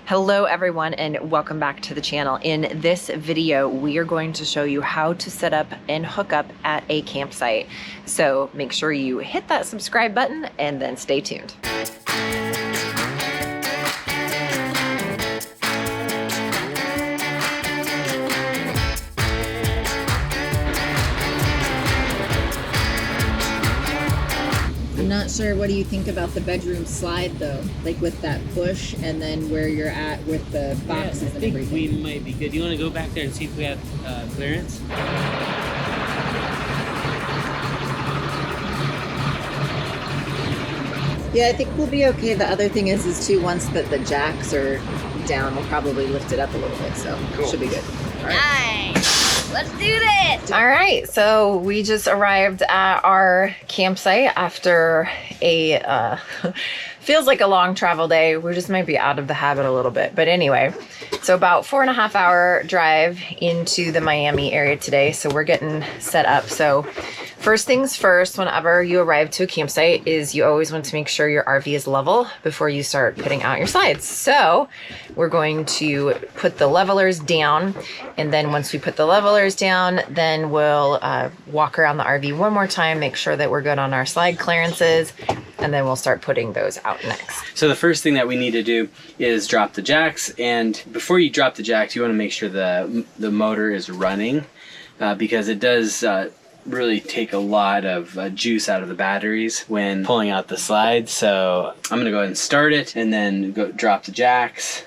Hello everyone and welcome back to the channel. In this video, we are going to show you how to set up and hook up at a campsite. So make sure you hit that subscribe button and then stay tuned. I'm not sure, what do you think about the bedroom slide though? Like with that push and then where you're at with the boxes and everything. I think we might be good. You want to go back there and see if we have clearance? Yeah, I think we'll be okay. The other thing is too, once that the jacks are down, we'll probably lift it up a little bit, so cool. Should be good. All right. Nice. Let's do this. All right, so we just arrived at our campsite after a feels like a long travel day. We just might be out of the habit a little bit, but anyway, so about 4.5 hour drive into the Miami area today. So we're getting set up. So first things first, whenever you arrive to a campsite, is you always want to make sure your RV is level before you start putting out your slides. So we're going to put the levelers down, and then once we put the levelers down, then we'll walk around the RV one more time, make sure that we're good on our slide clearances, and then we'll start putting those out next. So the first thing that we need to do is drop the jacks, and before you drop the jacks, you want to make sure the motor is running because it does really take a lot of juice out of the batteries when pulling out the slides. So I'm gonna go ahead and start it and then go drop the jacks.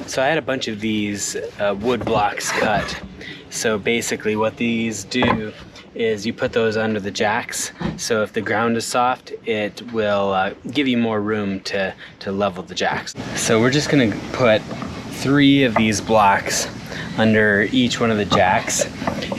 So I had a bunch of these wood blocks cut. So basically what these do is you put those under the jacks. So if the ground is soft, it will give you more room to level the jacks. So we're just gonna put 3 of these blocks under each one of the jacks,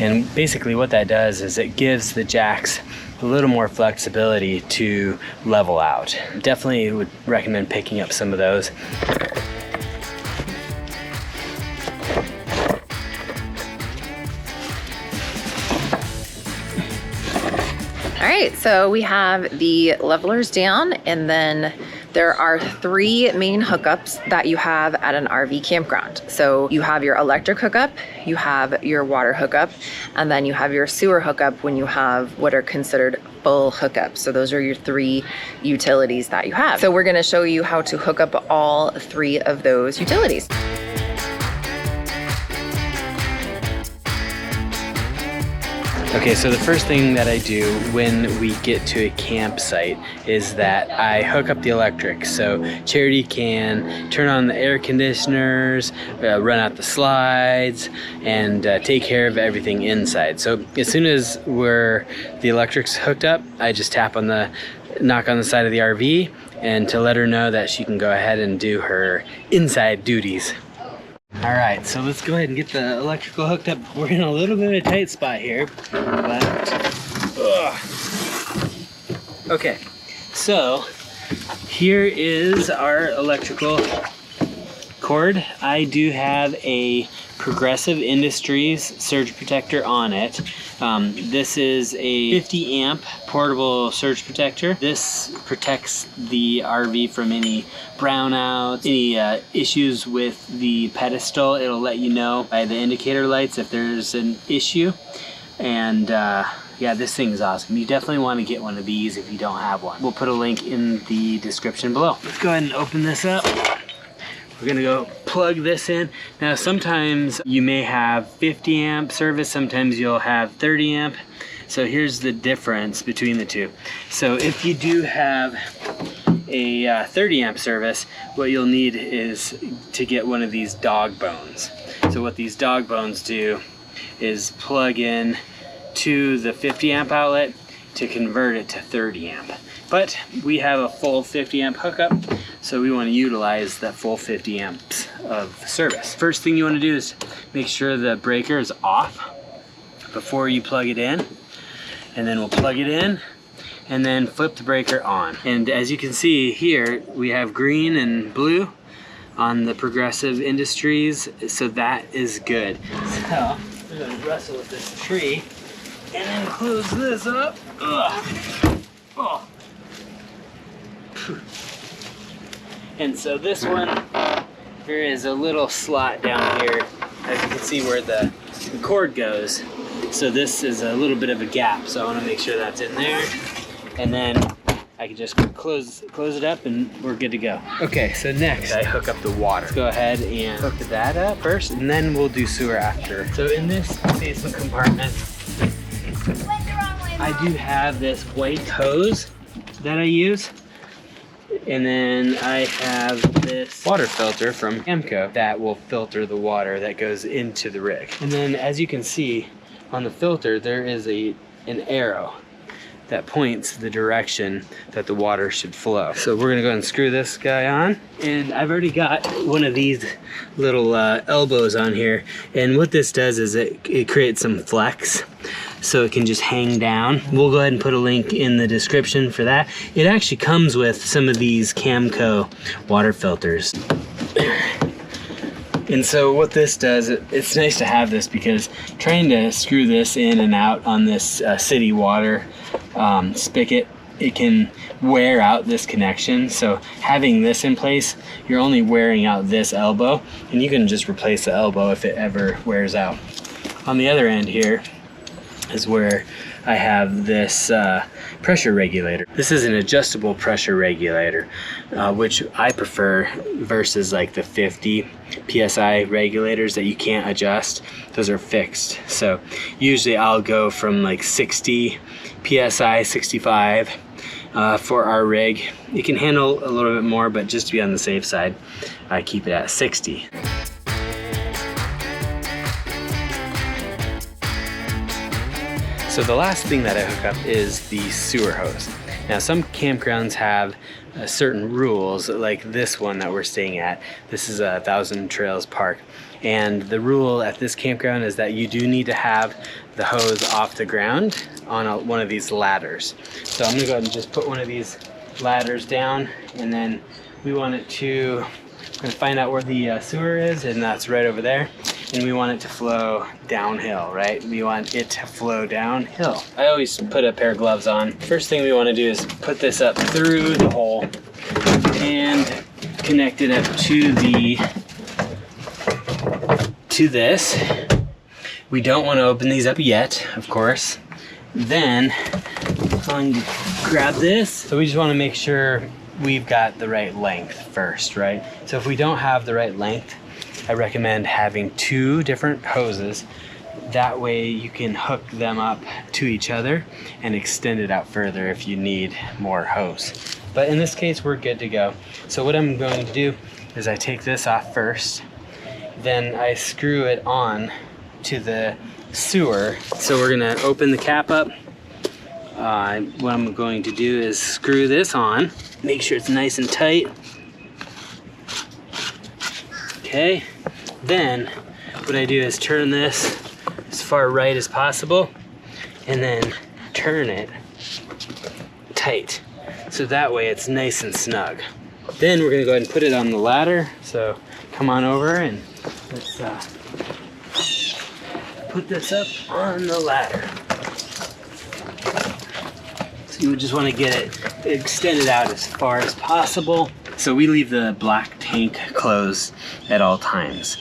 and basically what that does is it gives the jacks a little more flexibility to level out. Definitely would recommend picking up some of those. All right, so we have the levelers down, and then there are 3 main hookups that you have at an RV campground. So you have your electric hookup, you have your water hookup, and then you have your sewer hookup when you have what are considered full hookups. So those are your 3 utilities that you have. So we're gonna show you how to hook up all 3 of those utilities. Okay, so the first thing that I do when we get to a campsite is that I hook up the electric. So Charity can turn on the air conditioners, run out the slides, and take care of everything inside. So as soon as the electric's hooked up, I just knock on the side of the RV and to let her know that she can go ahead and do her inside duties. All right, so let's go ahead and get the electrical hooked up. We're in a little bit of a tight spot here, but okay. So here is our electrical cord. I do have a Progressive Industries surge protector on it. This is a 50 amp portable surge protector. This protects the RV from any brownouts, any issues with the pedestal. It'll let you know by the indicator lights if there's an issue. And yeah, this thing is awesome. You definitely want to get one of these if you don't have one. We'll put a link in the description below. Let's go ahead and open this up. We're gonna go plug this in. Now sometimes you may have 50 amp service, sometimes you'll have 30 amp. So here's the difference between the two. So if you do have a 30 amp service, what you'll need is to get one of these dog bones. So what these dog bones do is plug in to the 50 amp outlet to convert it to 30 amp. But we have a full 50 amp hookup, so we want to utilize the full 50 amps of service. First thing you want to do is make sure the breaker is off before you plug it in, and then we'll plug it in and then flip the breaker on. And as you can see here, we have green and blue on the Progressive Industries, so that is good. So I'm going to wrestle with this tree and then close this up. Ugh. Oh. And so this one, there is a little slot down here, as you can see where the cord goes. So this is a little bit of a gap, so I want to make sure that's in there. And then I can just close it up and we're good to go. Okay, so next I hook up the water. Let's go ahead and hook that up first, and then we'll do sewer after. So in this basement compartment, I do have this white hose that I use. And then I have this water filter from Camco that will filter the water that goes into the rig. And then as you can see on the filter, there is an arrow that points the direction that the water should flow. So we're gonna go ahead and screw this guy on. And I've already got one of these little elbows on here. And what this does is it creates some flex, so it can just hang down. We'll go ahead and put a link in the description for that. It actually comes with some of these Camco water filters. And so what this does, it's nice to have this because trying to screw this in and out on this city water spigot, it can wear out this connection. So having this in place, you're only wearing out this elbow, and you can just replace the elbow if it ever wears out. On the other end here is where I have this pressure regulator. This is an adjustable pressure regulator, which I prefer versus like the 50 PSI regulators that you can't adjust. Those are fixed. So usually I'll go from like 60 PSI, 65 for our rig. It can handle a little bit more, but just to be on the safe side, I keep it at 60. So the last thing that I hook up is the sewer hose. Now some campgrounds have certain rules, like this one that we're staying at. This is a 1,000 Trails Park. And the rule at this campground is that you do need to have the hose off the ground on one of these ladders. So I'm gonna go ahead and just put one of these ladders down, and then we want it to, we're gonna find out where the sewer is, and that's right over there. And we want it to flow downhill, right? We want it to flow downhill. I always put a pair of gloves on. First thing we want to do is put this up through the hole and connect it up to this. We don't want to open these up yet, of course. Then I'm going to grab this. So we just want to make sure we've got the right length first, right? So if we don't have the right length, I recommend having 2 different hoses. That way you can hook them up to each other and extend it out further if you need more hose. But in this case, we're good to go. So what I'm going to do is I take this off first, then I screw it on to the sewer. So we're gonna open the cap up. What I'm going to do is screw this on, make sure it's nice and tight. Okay, then what I do is turn this as far right as possible and then turn it tight. So that way it's nice and snug. Then we're gonna go ahead and put it on the ladder. So come on over and let's put this up on the ladder. So you would just wanna get it extended out as far as possible. So we leave the black tank closed at all times.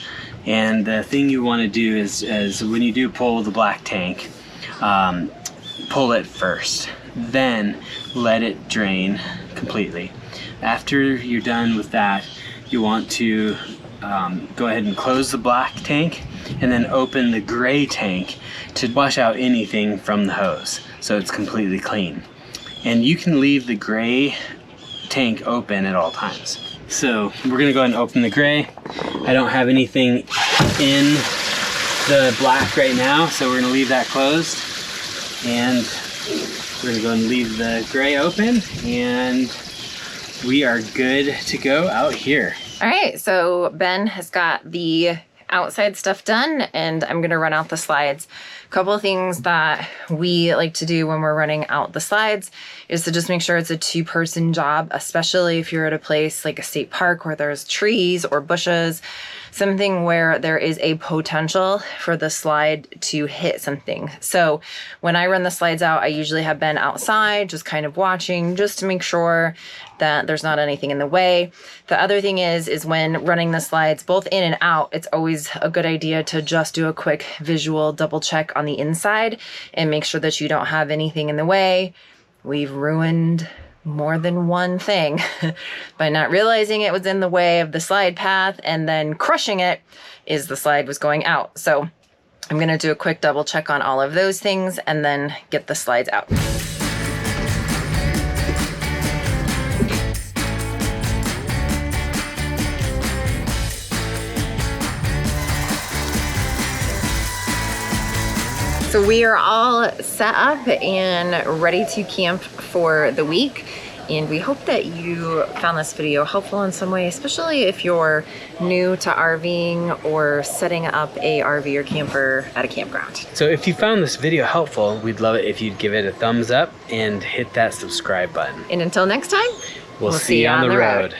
And the thing you want to do is when you do pull the black tank, pull it first, then let it drain completely. After you're done with that, you want to go ahead and close the black tank and then open the gray tank to wash out anything from the hose so it's completely clean. And you can leave the gray tank open at all times. So we're gonna go ahead and open the gray. I don't have anything in the black right now, so we're gonna leave that closed. And we're gonna go ahead and leave the gray open, and we are good to go out here. All right, so Ben has got the outside stuff done, and I'm gonna run out the slides. A couple of things that we like to do when we're running out the slides is to just make sure it's a 2-person job, especially if you're at a place like a state park where there's trees or bushes, something where there is a potential for the slide to hit something. So when I run the slides out, I usually have Ben outside just kind of watching, just to make sure that there's not anything in the way. The other thing is when running the slides both in and out, it's always a good idea to just do a quick visual double check on the inside and make sure that you don't have anything in the way. We've ruined more than one thing by not realizing it was in the way of the slide path, and then crushing it is the slide was going out. So I'm gonna do a quick double check on all of those things and then get the slides out. So we are all set up and ready to camp for the week. And we hope that you found this video helpful in some way, especially if you're new to RVing or setting up a RV or camper at a campground. So if you found this video helpful, we'd love it if you'd give it a thumbs up and hit that subscribe button. And until next time, We'll see you on the road.